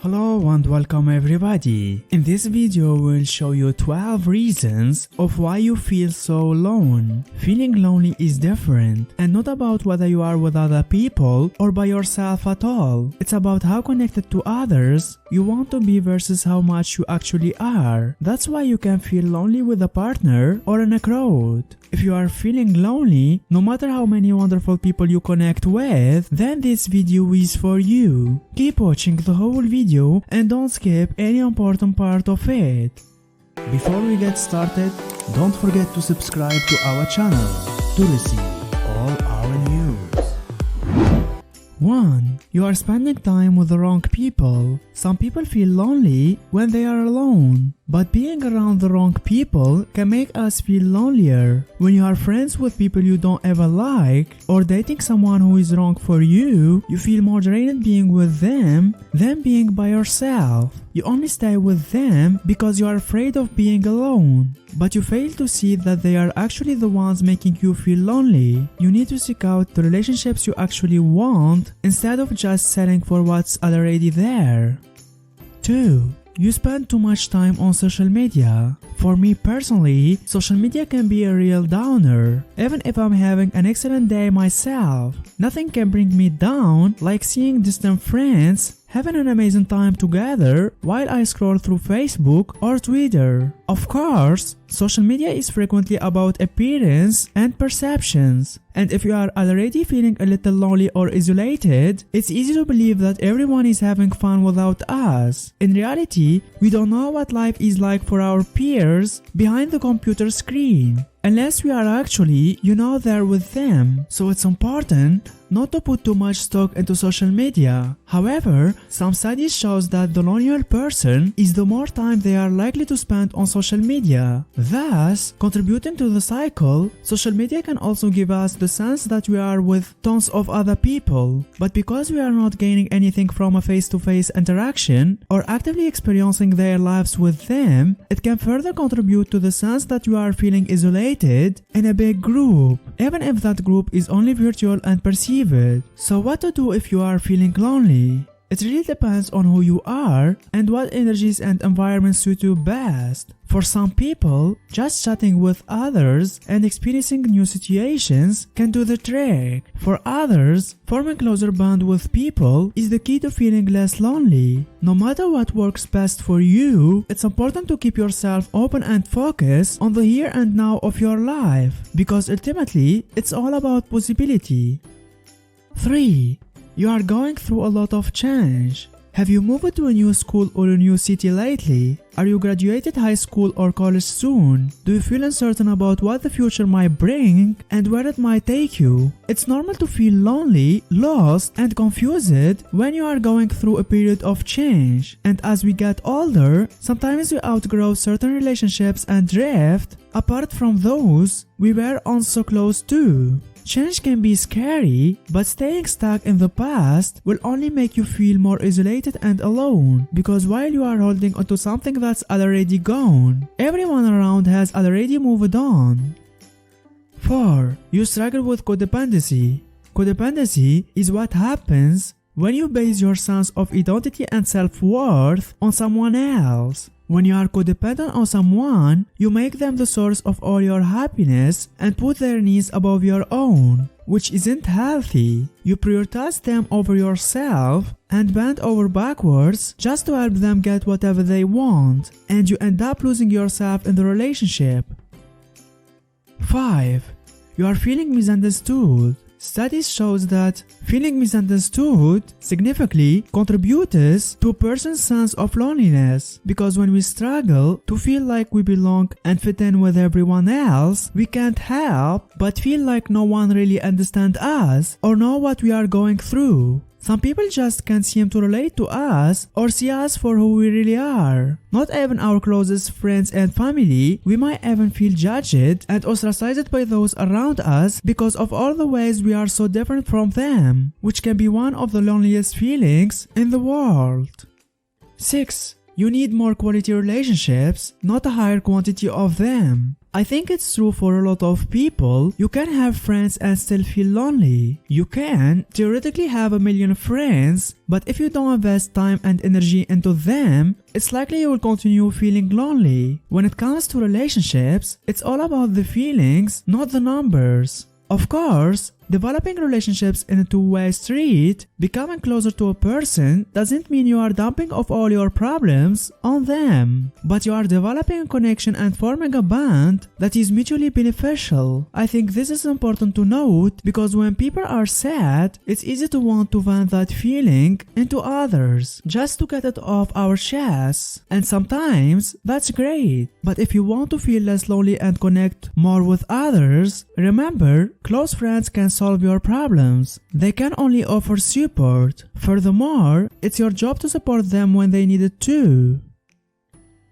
Hello and welcome everybody. In this video we'll show you 12 reasons of why you feel so alone. Feeling lonely is different and not about whether you are with other people or by yourself at all. It's about how connected to others you want to be versus how much you actually are. That's why you can feel lonely with a partner or in a crowd. If you are feeling lonely, no matter how many wonderful people you connect with, then this video is for you. Keep watching the whole video and don't skip any important part of it. Before we get started, don't forget to subscribe to our channel to receive all our news. 1. You are spending time with the wrong people. Some people feel lonely when they are alone, but being around the wrong people can make us feel lonelier. When you are friends with people you don't ever like, or dating someone who is wrong for you, you feel more drained being with them than being by yourself. You only stay with them because you are afraid of being alone, but you fail to see that they are actually the ones making you feel lonely. You need to seek out the relationships you actually want instead of just settling for what's already there. 2. You spend too much time on social media. For me personally, social media can be a real downer. Even if I'm having an excellent day myself, nothing can bring me down like seeing distant friends having an amazing time together while I scroll through Facebook or Twitter. Of course, social media is frequently about appearance and perceptions, and if you are already feeling a little lonely or isolated, it's easy to believe that everyone is having fun without us. In reality, we don't know what life is like for our peers behind the computer screen, unless we are actually, there with them. So it's important not to put too much stock into social media. However, some studies shows that the lonelier person is the more time they are likely to spend on social media. Thus, contributing to the cycle, social media can also give us the sense that we are with tons of other people. But because we are not gaining anything from a face-to-face interaction or actively experiencing their lives with them, it can further contribute to the sense that you are feeling isolated in a big group, even if that group is only virtual and perceived. So what to do if you are feeling lonely? It really depends on who you are and what energies and environments suit you best. For some people, just chatting with others and experiencing new situations can do the trick. For others, forming closer bond with people is the key to feeling less lonely. No matter what works best for you, it's important to keep yourself open and focus on the here and now of your life, because ultimately, it's all about possibility. 3. You are going through a lot of change. Have you moved to a new school or a new city lately? Are you graduated high school or college soon? Do you feel uncertain about what the future might bring and where it might take you? It's normal to feel lonely, lost, and confused when you are going through a period of change. And as we get older, sometimes we outgrow certain relationships and drift apart from those we were once so close to. Change can be scary, but staying stuck in the past will only make you feel more isolated and alone, because while you are holding onto something that's already gone, everyone around has already moved on. 4. You struggle with codependency. Codependency is what happens when you base your sense of identity and self-worth on someone else. When you are codependent on someone, you make them the source of all your happiness and put their needs above your own, which isn't healthy. You prioritize them over yourself and bend over backwards just to help them get whatever they want, and you end up losing yourself in the relationship. 5. You are feeling misunderstood. Studies shows that feeling misunderstood significantly contributes to a person's sense of loneliness, because when we struggle to feel like we belong and fit in with everyone else, we can't help but feel like no one really understands us or know what we are going through. Some people just can't seem to relate to us or see us for who we really are. Not even our closest friends and family. We might even feel judged and ostracized by those around us because of all the ways we are so different from them, which can be one of the loneliest feelings in the world. 6. You need more quality relationships, not a higher quantity of them. I think it's true for a lot of people. You can have friends and still feel lonely. You can theoretically have a million friends, but if you don't invest time and energy into them, it's likely you will continue feeling lonely. When it comes to relationships, it's all about the feelings, not the numbers. Of course, developing relationships in a two-way street, becoming closer to a person, doesn't mean you are dumping off all your problems on them, but you are developing a connection and forming a bond that is mutually beneficial. I think this is important to note because when people are sad, it's easy to want to vent that feeling into others, just to get it off our chests, and sometimes that's great. But if you want to feel less lonely and connect more with others, remember, close friends can solve your problems. They can only offer support. Furthermore, it's your job to support them when they need it too.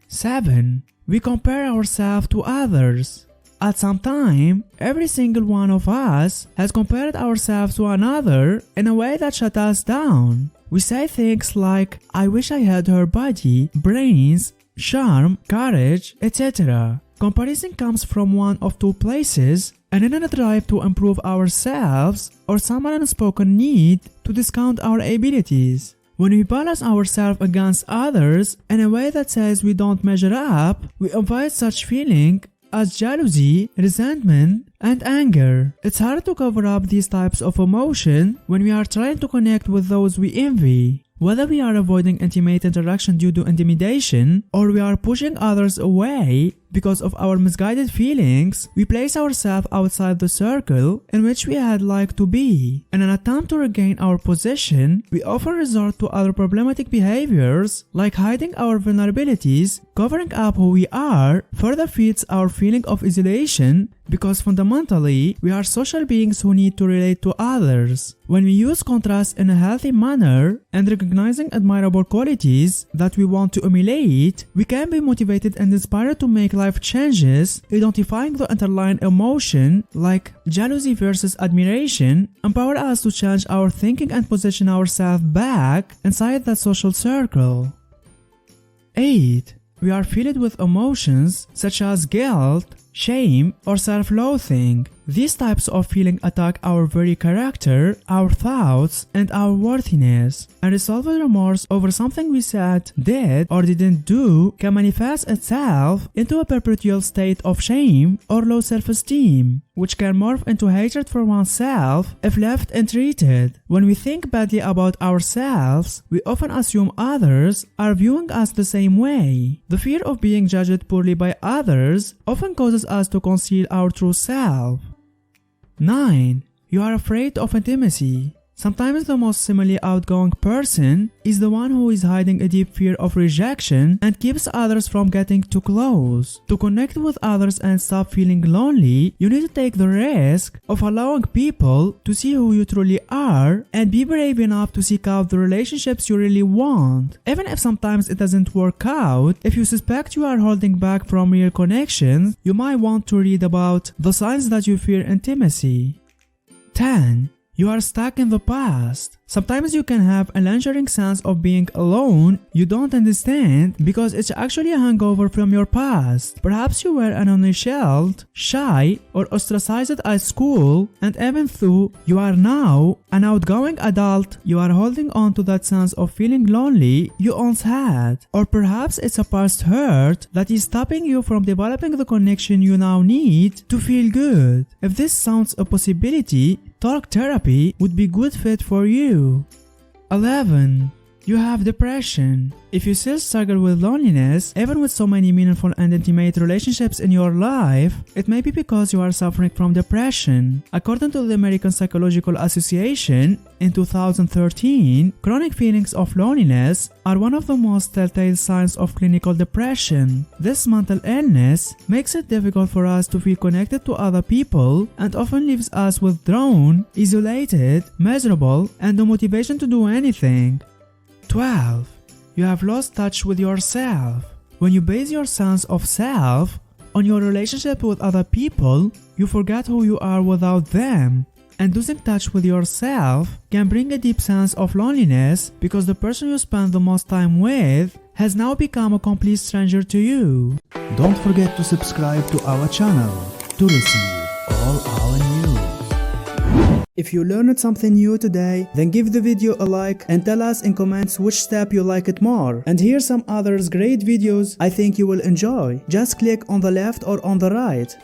7. We compare ourselves to others. At some time, every single one of us has compared ourselves to another in a way that shut us down. We say things like, I wish I had her body, brains, charm, courage, etc. Comparison comes from one of two places, and in a drive to improve ourselves or some unspoken need to discount our abilities. When we balance ourselves against others in a way that says we don't measure up, we invite such feeling as jealousy, resentment, and anger. It's hard to cover up these types of emotion when we are trying to connect with those we envy. Whether we are avoiding intimate interaction due to intimidation or we are pushing others away because of our misguided feelings, we place ourselves outside the circle in which we had liked to be. In an attempt to regain our position, we often resort to other problematic behaviors like hiding our vulnerabilities. Covering up who we are further feeds our feeling of isolation because fundamentally, we are social beings who need to relate to others. When we use contrast in a healthy manner and recognizing admirable qualities that we want to emulate, we can be motivated and inspired to make life changes. Identifying the underlying emotion, like jealousy versus admiration, empower us to change our thinking and position ourselves back inside that social circle. 8. We are filled with emotions such as guilt, shame, or self-loathing. These types of feeling attack our very character, our thoughts, and our worthiness. Unresolved remorse over something we said, did, or didn't do can manifest itself into a perpetual state of shame or low self-esteem, which can morph into hatred for oneself if left untreated. When we think badly about ourselves, we often assume others are viewing us the same way. The fear of being judged poorly by others often causes us to conceal our true self. 9. You are afraid of intimacy. Sometimes the most seemingly outgoing person is the one who is hiding a deep fear of rejection and keeps others from getting too close. To connect with others and stop feeling lonely, you need to take the risk of allowing people to see who you truly are and be brave enough to seek out the relationships you really want. Even if sometimes it doesn't work out, if you suspect you are holding back from real connections, you might want to read about the signs that you fear intimacy. 10. You are stuck in the past. Sometimes you can have a lingering sense of being alone you don't understand because it's actually a hangover from your past. Perhaps you were unknowingly shelved, shy, or ostracized at school, and even though you are now an outgoing adult, you are holding on to that sense of feeling lonely you once had. Or perhaps it's a past hurt that is stopping you from developing the connection you now need to feel good. If this sounds a possibility, talk therapy would be a good fit for you. 11. You have depression. If you still struggle with loneliness, even with so many meaningful and intimate relationships in your life, it may be because you are suffering from depression. According to the American Psychological Association, in 2013, chronic feelings of loneliness are one of the most telltale signs of clinical depression. This mental illness makes it difficult for us to feel connected to other people and often leaves us withdrawn, isolated, miserable, and no motivation to do anything. 12. You have lost touch with yourself. When you base your sense of self on your relationship with other people, you forget who you are without them. And losing touch with yourself can bring a deep sense of loneliness because the person you spend the most time with has now become a complete stranger to you. Don't forget to subscribe to our channel to receive all our news. If you learned something new today, then give the video a like and tell us in comments which step you like it more. And here's some others great videos I think you will enjoy. Just click on the left or on the right.